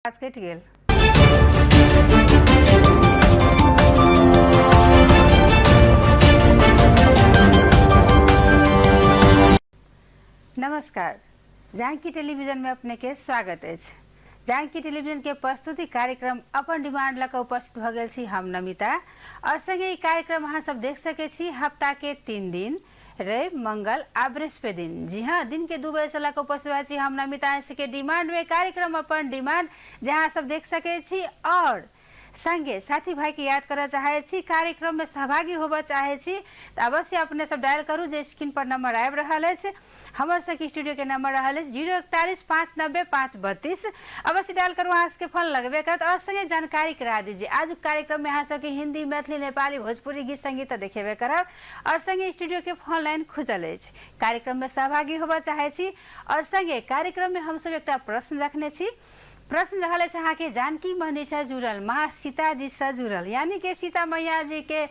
आज कट गेल। नमस्कार, जानकी टेलीविजन में अपने के स्वागत है। जानकी टेलीविजन के प्रस्तुति कार्यक्रम अपन डिमांड लक उपस्थित भ गेल छी हम नमिता और संगे कार्यक्रम अहाँ सब देख सके छी हफ्ता के 3 दिन रवि मंगल आ बृहस्पति दिन। जी हाँ, दिन के 2 बजे से लक उपस्थित छी हम नमिता के डिमांड में कार्यक्रम अपन डिमांड जहाँ सब देख सके छी और संगे साथी भाई के याद करना चाहे छी कार्यक्रम में सहभागी होबा चाहे छी तो अवश्य अपने सब डायल करू। जे स्क्रीन पर नंबर आबि रहल है हमारे सबके स्टूडियो के नंबर रहा 041-590-532 अवश्य डायल करू। अहाँ के फोन लगबे करत और संगे जानकारी करा दीजिए। आज कार्यक्रम में अहाँ सबके हिंदी मैथिली नेपाली भोजपुरी गीत संगीत देखेबे करब और संगे स्टूडियो के फोन लाइन खुजल है। कार्यक्रम में सहभागी होबा चाहे छी और संगे कार्यक्रम में हम सब एक प्रश्न रखने छी। प्रश्न रहल है के जानकी मंदिर से जुड़ल माँ सीता जी से जुड़ल यानी के सीता मैया जी के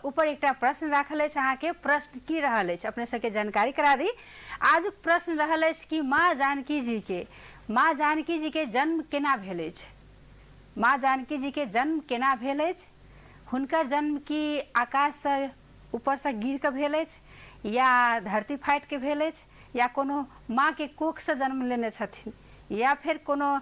ऊपर एक प्रश्न रखल है। के प्रश्न की रहल है अपने सबके जानकारी करा दी। आज प्रश्न रहल है कि माँ जानकी जी के जन्म केना भेल अछि। माँ जानकी जी के जन्म केना भेल अछि। हुनकर जन्म की आकाश से ऊपर से गिर के भेल अछि या धरती फाटि के भेल अछि या कोनो माँ के कोख से जन्म लेने छथिन या फिर कोनो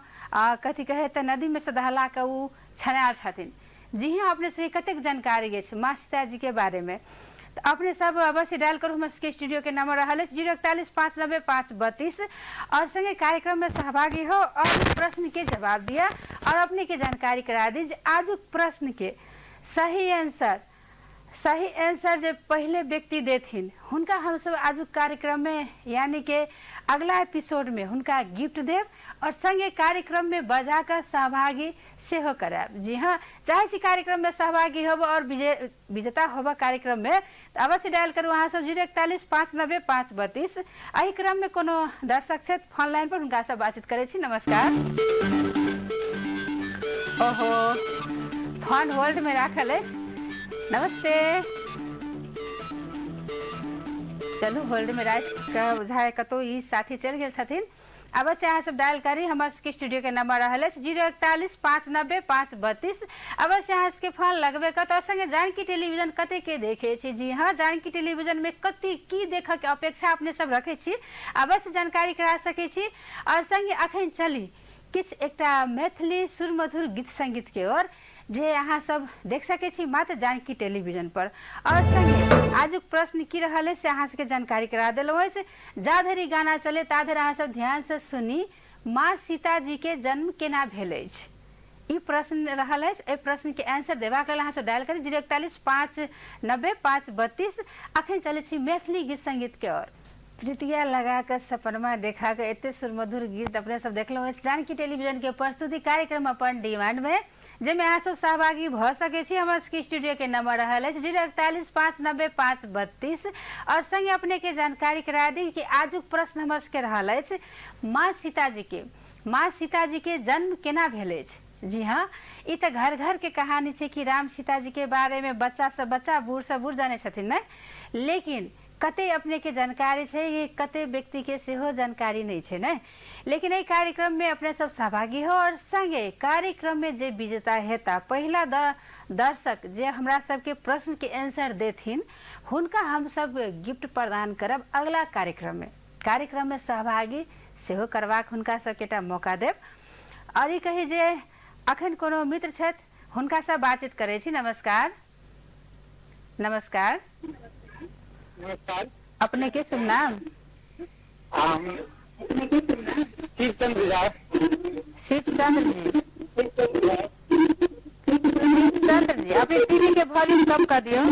कथी कहे तो नदी में से दहला के उ छनाल छथिन। जी हाँ, अपने से कतेक जानकारी है माँ सीता जी के बारे में तो अपने सब अवश्य डायल करू। हमारे स्टूडियो के नंबर रहा 041-590-532 और संगे कार्यक्रम में सहभागी हो और प्रश्न के जवाब दिया और अपने के जानकारी करा दीजिए। आज प्रश्न के सही आंसर जो पहले व्यक्ति देथिन हुनका हम सब आज कार्यक्रम में यानी के अगला एपिसोड में हुनका गिफ्ट देव और संगे कार्यक्रम में बजा कर सहभागी से हो कराब। जी हाँ, चाहे कार्यक्रम में सहभागी हो और विजेता होबा कार्यक्रम में तो अवश्य डायल करू। अहाँ सब 041-590-532 एही क्रम में कोनो दर्शक छथि फोन लाइन पर हुनका सब बातचीत करे छी। नमस्कार। ओहो, फोन होल्ड में राखल है। नमस्ते। चलू होल्ड में राख के बुझाए कतो ई साथी चल गेल छथिन। अब चाहे सब डायल करी। हमारे स्टूडियो के नंबर रहा 041-590-532 अवश्य अहाँ के फोन लगबे कर तो संगे जानकी टेलीविजन कते के देखे छी। जी हाँ, जानकी टेलीविजन में कते की देख के अपेक्षा अपने सब रखे छी अवश्य जानकारी करा सके छी और संगे अखन चली किछ एकटा मैथिली सुर मधुर गीत संगीत के ओर जे अहाँ सब देख सके छी मात्र जानकी टेलीविजन पर और संगे आज प्रश्न की रहल है से अहाँ सबके जानकारी करा देलो है। जा धरी गाना चले ता धरि अहाँ सब ध्यान से सुनी माँ सीता जी के जन्म केना भेल अछि। ई प्रश्न रहल है। ए प्रश्न के आंसर देबा के अहाँ सब डायल करी 041-590-532 अखन चले छी मैथिली गीत संगीत के ओर। प्रीतिया लगा कर सपनमा देखा के एते सुरमधुर गीत अपने सब देखलो है जानकी टेलीविजन के प्रस्तुति कार्यक्रम अपन डिमांड में जेमे अहाँ सब सहभागी भ सके छी। हमारे स्टूडियो के नंबर रहा 041-590-532 और संगे अपने के जानकारी करा दी कि आज प्रश्न हमारे के रहा माँ सीता जी के जन्म केना भेल अछि। जी हाँ, ई तो घर घर के कहानी है कि राम सीता जी के बारे में बच्चा से बच्चा बूढ़ से बूढ़ जाने छथिन न, लेकिन कते अपने के जानकारी है ये कते व्यक्ति के सेहो जानकारी नहीं है न। लेकिन ये कार्यक्रम में अपने सब सहभागी हो और संगे कार्यक्रम में जे विजेता हेता पहला दर्शक जे हमरा सबके प्रश्न के आंसर देथिन हुनका हम सब गिफ्ट प्रदान करब अगला कार्यक्रम में सहभागी सेहो करवाक हुनका सबके मौका देव। और ये कही जे अखन कोनो मित्र छथि हुनका सब बातचीत करे छी। नमस्कार। नमस्कार। अपने के शुभ नाम? शिवचंद्र जी। शिवचंद्र जी, अपने टीवी के वॉल्यूम कम कर दियो।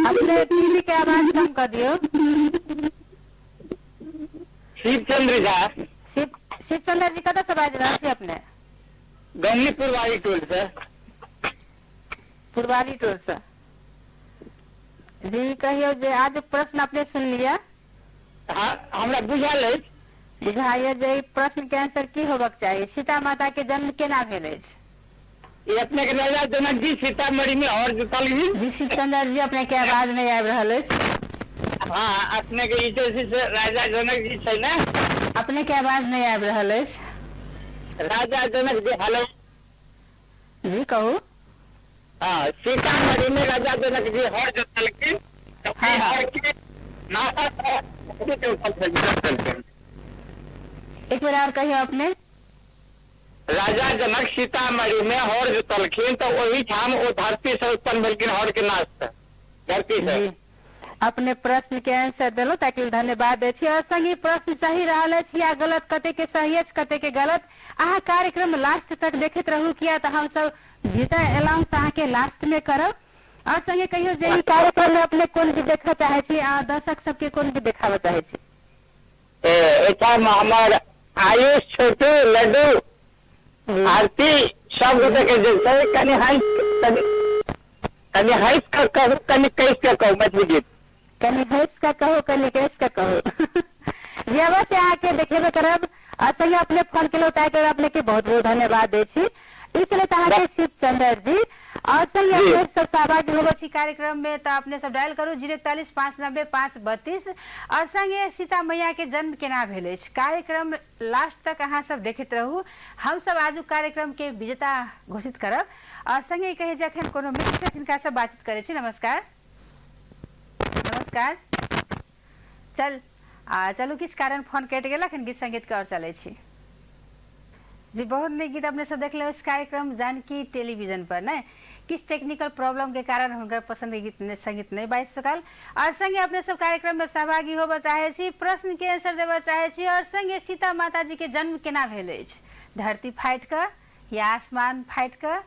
अपने टीवी के आवाज कम कर दियो। शिवचंद्र झा। शिवचंद्र जी कतऽ से बाजि रहल छी अपने? गमनी पुरवाली टोल से। पुरवाली टोल से। जी कहियो जे आज प्रश्न अपने सुन लिया? हाँ, हमरा बुझल है। बुझाइए जे प्रश्न के आंसर की होबक चाहिए। सीता माता के जन्म केना भेल अछि। ये अपने के राजा जनक जी सीतामढ़ी में और जुटल जी शिवचंद्र जी, अपने के आवाज नहीं आबि रहल अछि। हाँ, अपने के राजा जनक जी छै ना अपने के आवाज नहीं आबि रहल अछि। राजा जनक जी हेलो। जी कहू। हाँ, सीतामढ़ी में राजा जनक जी हर जोतलखिन। हाँ, हाँ। एक बार और कहिए अपने। राजा जनक सीतामढ़ी में हर जोतलखिन तो वही ठाम वो धरती से उत्पन्न भेलखिन हर के नाश से धरती से। जी अपने प्रश्न के आंसर दिलो ताकि धन्यवाद दे छी। और संगी प्रश्न सही रहल अछि या गलत, कते के सही अछि कते के गलत, अहाँ कार्यक्रम लास्ट तक देखैत रहू किया तो हम सब जीता अनाउंस अहाँ के लास्ट में करब। और संगे कहियो जे ई कार्यक्रम में अपने कोन भी देखा चाहे छी आ दर्शक सबके कोन भी देखावा चाहे छी। एठाम हमर आयुष, छोटू, लड्डू, आरती सब गोटे के जे छै कनि हंस कर कहू, कनि कस के कहू मैथिली गीत। कनि हंस का कहो, कनि कस का कहो। जी अवश्य आके देखेबे करब। और संगे अपने फोन के लौटा कर अपने के बहुत बहुत धन्यवाद दे छी। इसलिए तहां के शिव चंद्र जी और संगे अपने सब सहभागी होबो छी कार्यक्रम में तो अपने सब डायल करू 041 590 532 और संगे सीता मैया के जन्म केना भेल अछि कार्यक्रम लास्ट तक अहाँ सब देखैत रहू। हम सब आजू कार्यक्रम के विजेता घोषित करब। और संगे कहे जखन कोनो मित्र से तिनका सब बातचीत करे छी। नमस्कार नमस्कार। चलू किस कारण फोन कट गेल, अखन गीत संगीत के और चले छी। जी बहुत नीक गीत अपने सब देखले उस कार्यक्रम जानकी टेलीविजन पर न किस टेक्निकल प्रॉब्लम के कारण हुनकर पसंद के गीत संगीत नहीं बाज सकल। और संगे अपने सब कार्यक्रम में सहभागी होबे चाहे छी, प्रश्न के आंसर देबे चाहे छी। और संगे सीता माता जी के जन्म केना भेल अछि, धरती फाइट कर या आसमान फाइट कर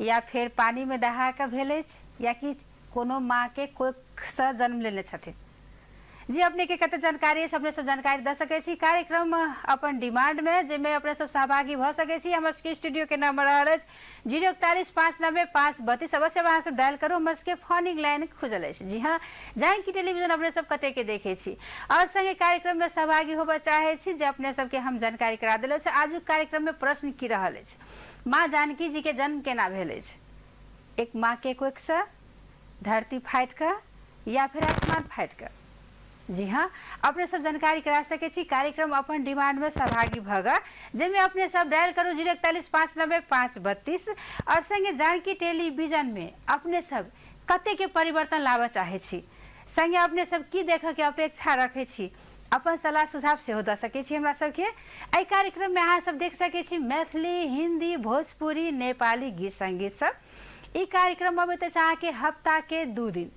या फिर पानी में दहा के भेल अछि या कि कोनो माँ के कोख से जन्म लेने छथिन। जी अपने के कते जानकारी है अपने सब जानकारी दे सके छी कार्यक्रम अपन डिमांड में जेमे अपने सब सहभागी भ सके छी। हमर के स्टूडियो के नंबर रहल अछि 041 590 532। अवश्य वहां से डायल करू, हमर के फोनिंग लाइन खुजल अछि। जी हाँ, जानकी टेलीविजन अपने सब कते के देखे छी। और संगे कार्यक्रम में सहभागी होबे चाहे छी जे अपने सब के हम जानकारी करा देले छी। आज कार्यक्रम में प्रश्न की रहल अछि, माँ जानकी जी के जन्म केना भेल अछि, एक माँ के कोख से, धरती फाइट कर या फिर आसमान फाइट कर। जी हाँ, अपने सब जानकारी करा सके छी कार्यक्रम अपन डिमांड में सहभागी भगा जेमे अपने सब डायल करू 041 590 532। और संगे जानकी टेलीविजन में अपने सब कते के परिवर्तन लाबे चाहे छी, संगे अपने सब की देखे के अपेक्षा रखे छी, अपन सलाह सुझाव से हो द सके छी। हमरा सब के एहि कार्यक्रम में अहाँ सब देख सके छी मैथिली, हिंदी, भोजपुरी, नेपाली गीत संगीत सब। ई कार्यक्रम अबैत अछि अहाँ के हफ्ता के 2 दिन,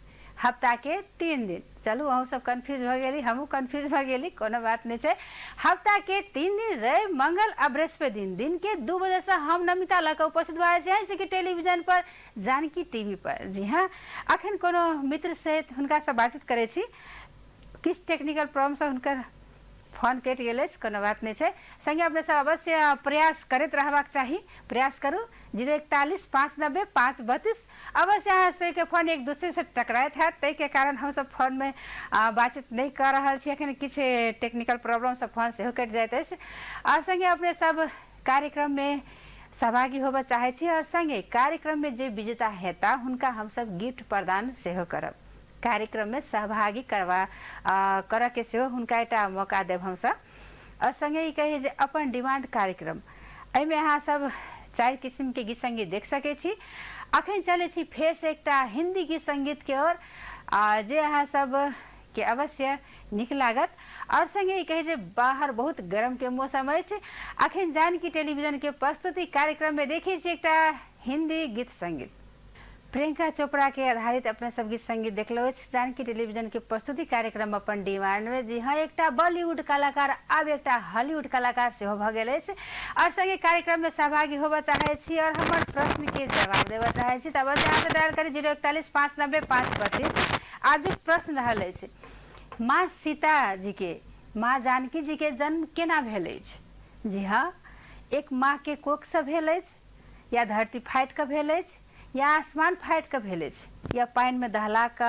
हफ्ता के 3 दिन। चलू अहूँ सब कन्फ्यूज भ गेली, हमहूँ कन्फ्यूज भ गेली, कोनो बात नहीं है। हफ्ता के 3 दिन रहे मंगल आ बृहस्पति दिन के 2 बजे से हम नमिता लक उपस्थित भए कि टेलीविजन पर जानकी टीवी पर। जी हाँ, अखन कोनो मित्र से हुनका से बातचीत करे छी, किस टेक्निकल प्रॉब्लम से हुनकर फोन कट गए, कोनो बात नहीं है। संगे अपने सब अवश्य प्रयास करते रहबाक चाहिए, प्रयास करू 041 590 532। अवश्य अहाँ से के फोन एक दूसरे से टकराइत है, तै के कारण हम सब फोन में बातचीत नहीं कर रहा छी। अखन किछ टेक्निकल प्रॉब्लम से फोन से कट जाइत अछि। और संगे अपने सब कार्यक्रम में सहभागी होबे चाहे छी। और संगे कार्यक्रम में जे विजेता हेता हुनका हम सब गिफ्ट प्रदान सेहो करब। कार्यक्रम में सहभागी कर के सेहो हुनका एकटा मौका देब हम सब। और संगे ई कहे जे अपन डिमांड कार्यक्रम एमे अहाँ सब 4 किस्म के गीत संगीत देख सके छी। अखन चले छी फेर से एकटा हिंदी गीत संगीत के ओर जे अहाँ सब के अवश्य निक लागत। और संगे कहे जे बाहर बहुत गर्म के मौसम है, अखन जानकी टेलीविजन के प्रस्तुति कार्यक्रम में देखे छी एकटा हिंदी गीत संगीत प्रियंका चोपड़ा के आधारित अपने सब गीत संगीत देखलो जानकी टेलीविजन के प्रस्तुति कार्यक्रम अपन डिमांड में। जी हाँ, एकटा बॉलीवुड कलाकार अब एकटा हॉलीवुड कलाकार से भ गेल अछि। और संगे कार्यक्रम में सहभागी होबे चाहे छी और हमर प्रश्न के जवाब देबे चाहे छी, तब यहाँ से डायल करी 041 590 532। आज प्रश्न रहल अछि, माँ सीता जी के, माँ जानकी जी के जन्म केना भेल अछि। जी हाँ, एक माँ के कोख से भेल अछि या धरती फाइट के भेल अछि या आसमान फाइट के भेल अछि या पानी में दहला के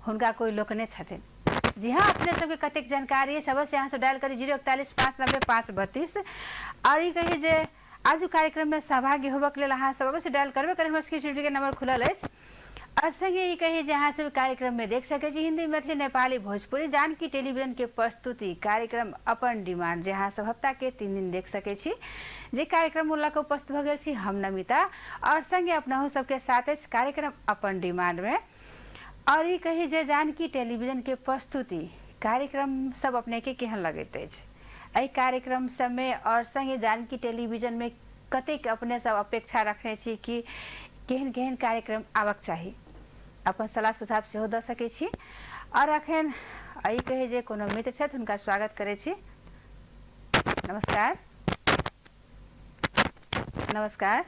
हुनका कोई लोकने छथिन। जी हाँ, अपने सबके कतेक जानकारी है सबसे यहाँ से डायल करी 041 590 532। और ये कही जे आज कार्यक्रम में सहभागी होबे के लिए अहाँ सब अवश्य डायल करबे करें, हमर स्टूडियो के नंबर खुलल है। और संगे ये कही जहाँ से कार्यक्रम में देख सके छी हिंदी मैथिली नेपाली भोजपुरी जानकी टेलीविजन के प्रस्तुति कार्यक्रम अपन डिमांड जहाँ सब हफ्ता के 3 दिन देख सके छी जे कार्यक्रम उल्ला को उपस्थित भ गेल छी हम नमिता और संगे अपना सबके साथ कार्यक्रम अपन डिमांड में और ये कही जे जानकी टेलीविजन के प्रस्तुति कार्यक्रम सब अपने के केहन लगैत अछि एहि कार्यक्रम सब में और संगे जानकी टेलीविजन में कतेक अपने सब अपेक्षा रखने छी कि केहन केहन कार्यक्रम आबक चाही अपन सलाह सुझाव सेहो द सके छी और अखन एहि कहे जे कोनो मित्र छथि हुनका स्वागत करे छी। नमस्कार नमस्कार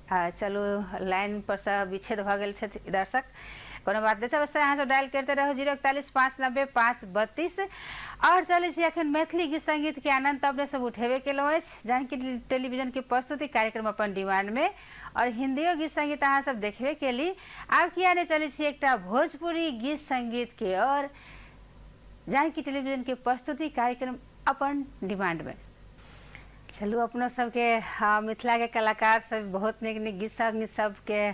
चलो लाइन पर से विच्छेद भ गेल छथि दर्शक कोनो बात नहीं बस अहाँ सब डायल करते रहो 041-590-532 और चले छी अखन मैथिली गीत संगीत के आनंद अपने सब उठेबे केलहुँ जानकी टेलीविजन के प्रस्तुति कार्यक्रम अपन डिमांड में और हिंदियो गीत संगीत अहाँ सब देखबे केली आब किया नहीं चले छी एकटा भोजपुरी गीत संगीत के और जानकी टेलीविजन के प्रस्तुति कार्यक्रम अपन डिमांड में चलू अपना सबके मिथिला के कलाकार सब बहुत निक निक गीत संगीत सबके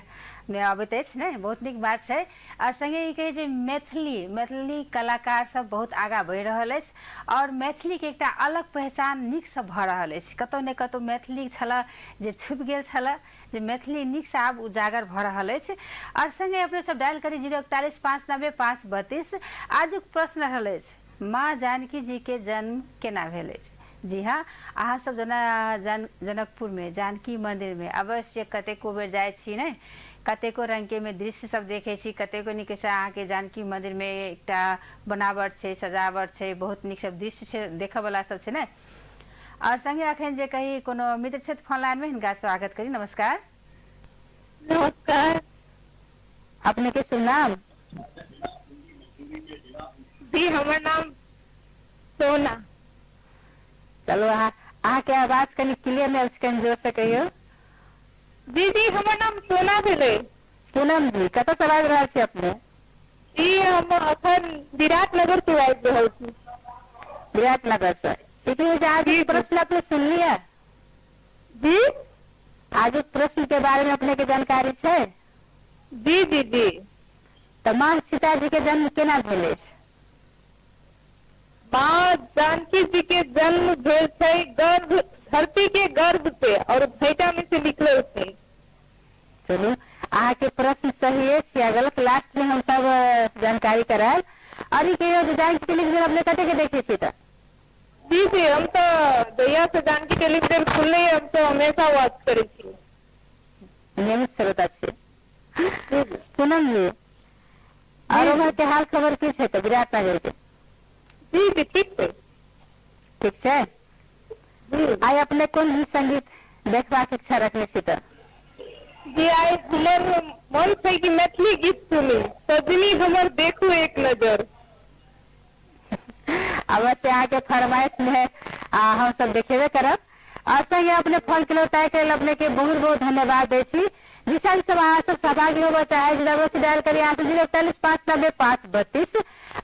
में आबैत अछि ने बहुत निक बात है और संगे ई कहे जे मैथिली कलाकार सब बहुत आगा बढ़ि रहल अछि और मैथिली के एकटा अलग पहचान निक से भ रहल अछि कतौ ने कतौ मैथिली छला जे छुपि गेल छला जे मैथिली निक से आब उजागर भ रहल अछि और संगे अपने सब डायल करी 041-590-532 आजुक प्रश्न रहल अछि माँ जानकी जी के जन्म केना भेल अछि। जी हाँ अहाँ सब जनकपुर में जानकी मंदिर में अवश्य कतेको बेर जाय छी ने कतेको रंग के में दृश्य सब देखे छी कतेको निक से अहाँ के जानकी मंदिर में एकटा बनावट छै सजावट छै बहुत निक सब दृश्य छै देखे वाला सब छै ने और संगे अखन जे कही कोनो मित्र छथि फोन लाइन में हिनका स्वागत करी। नमस्कार नमस्कार अपने के शुभ नाम जी हमर नाम सोना चलो अहाँ के आवाज कनी क्लियर नहीं कनी जोर से कहियो। जी जी हमर नाम सोना भेले। पूनम जी कतऽ से बाजि रहल छी अपने। जी हम अखन विराटनगर से आबि रहल छी। विराटनगर से ठीक है आज प्रश्न अपने सुन लिया जी आज प्रश्न के बारे में अपने के जानकारी है। जी जी जी तो माँ सीता जी के जन्म केना भेल अछि। माँ जानकी जी के जन्म भेल छै गर्भ धरती के गर्भ से और भैटा में से निकले थे। चलू अहाँ के प्रश्न सही है या गलत लास्ट में हम सब जानकारी कराएब और ये कहियो जानकी टेलीविजन अपने कते के देखे छी। जी जी हम तो जहिया से जानकी टेलीविजन खुलले हम तो हमेशा वॉच करे छी नियमित श्रोता छी। पूनम जी और उधर के हाल खबर की है तो विराटनगर के। जी जी ठीक है ठीक है आई अपने कौन गीत संगीत देखबा के इच्छा रखने छी तो जी आई हमर मन छै कि मैथिली गीत सुनी सजनी हमर देखू एक नजर अवश्य आगे फरमाइश में हम सब देखेबे करब और संगे अपने फोन के तय कर अपने के बहुत बहुत धन्यवाद दे छी विशाल सब अहाँ सब सहभागी होबे चाहे अवश्य डायल करी यहाँ से 041-590-532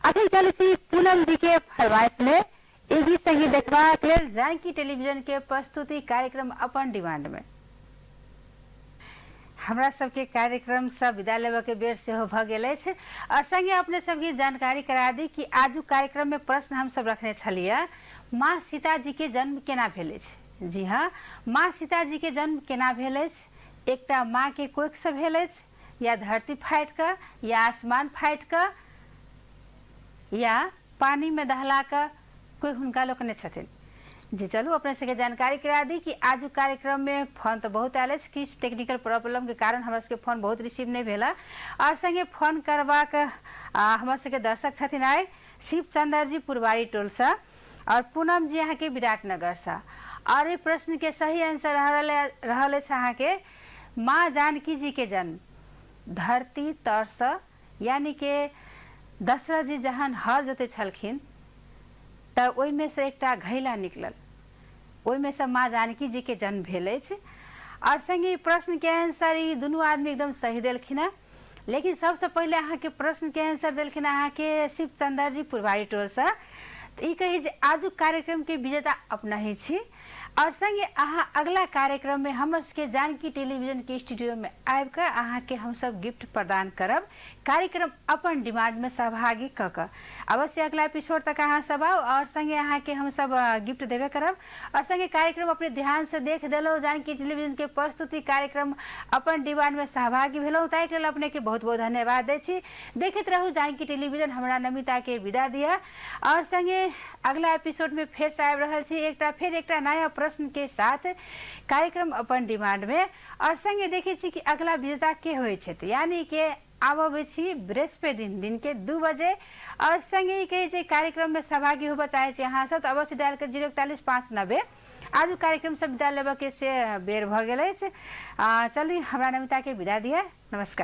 अखन चले छी पूनम जी के फरमाइश में ई गीत संगीत देखबा के लेल जानकी टेलीविजन के प्रस्तुति कार्यक्रम अपन डिमांड में हमरा सबके कार्यक्रम सब विदा लेबे के बेर से भ गेल अछि और संगे अपने सबके जानकारी करा दी कि आजू कार्यक्रम में प्रश्न हम सब रखने छलिए माँ सीता जी के जन्म केना भेल अछि। जी हाँ माँ सीता जी के जन्म केना भेल अछि एकटा माँ के कोख से भेल अछि या धरती फाटि क या आसमान फाटि क या पानी में दहला क कोई हुनका लोकने छथिन। जी चलू अपने सबके जानकारी करा दी कि आज कार्यक्रम में फोन तो बहुत आयल अछि किछु टेक्निकल प्रॉब्लम के कारण हमरा सबके फोन बहुत रिसीव नहीं भेला और संगे फोन करबाक हमरा सबके दर्शक छथिन आए शिव चंद्र जी पुरवारी टोल से और पूनम जी यहाँ के विराटनगर से और ये प्रश्न के सही आंसर रहल अछि अहाँ के माँ जानकी जी के जन्म धरती तर से यानी के दशरथ जी जहन हर जोते छलखिन तो ओहि में से एकटा घैला निकलल ओहि में से माँ जानकी जी के जन्म भेल अछि और संगे प्रश्न के आंसर ई दुनू आदमी एकदम सही देलखिन है लेकिन सबसे पहले अहाँ के प्रश्न के आंसर देलखिन अहाँ के शिव चंद्र जी पुरवारी टोल से ई कही जे आजुक कार्यक्रम के विजेता अपना ही छी और संगे अहाँ अगला कार्यक्रम में हमर के जानकी टेलीविजन के स्टूडियो में आबि कर अहाँ के हम सब गिफ्ट प्रदान करब। कार्यक्रम अपन डिमांड में सहभागी क अवश्य अगला एपिसोड तक अहाँ सब आओ और संगे अहाँ के हम सब गिफ्ट देवे करब। और संगे कार्यक्रम अपने ध्यान से देख देलो, जानकी टेलीविजन के प्रस्तुति कार्यक्रम अपन डिमांड में सहभागी भेलो, ताहि के लेल अपने के बहुत बहुत धन्यवाद दै छी। देखते रहू जानकी टेलीविजन। हमरा नमिता के विदा दिया और संगे अगला एपिसोड में फिर से आबि रहल छी एकटा नया प्रश्न के साथ कार्यक्रम अपन डिमांड में। और संगे देखे छी कि अगला विजेता के होय छै, यानी के आबे छी बृहस्पति दिन के 2 बजे। और संगे कहे छै कार्यक्रम में सहभागी होबे चाहे छी अहाँ सब, अवश्य डायल कर 041-590। आज कार्यक्रम सब विदा लेबे के से बेर भ गेल अछि। चलिए हमरा नमिता के विदा दिया। नमस्कार।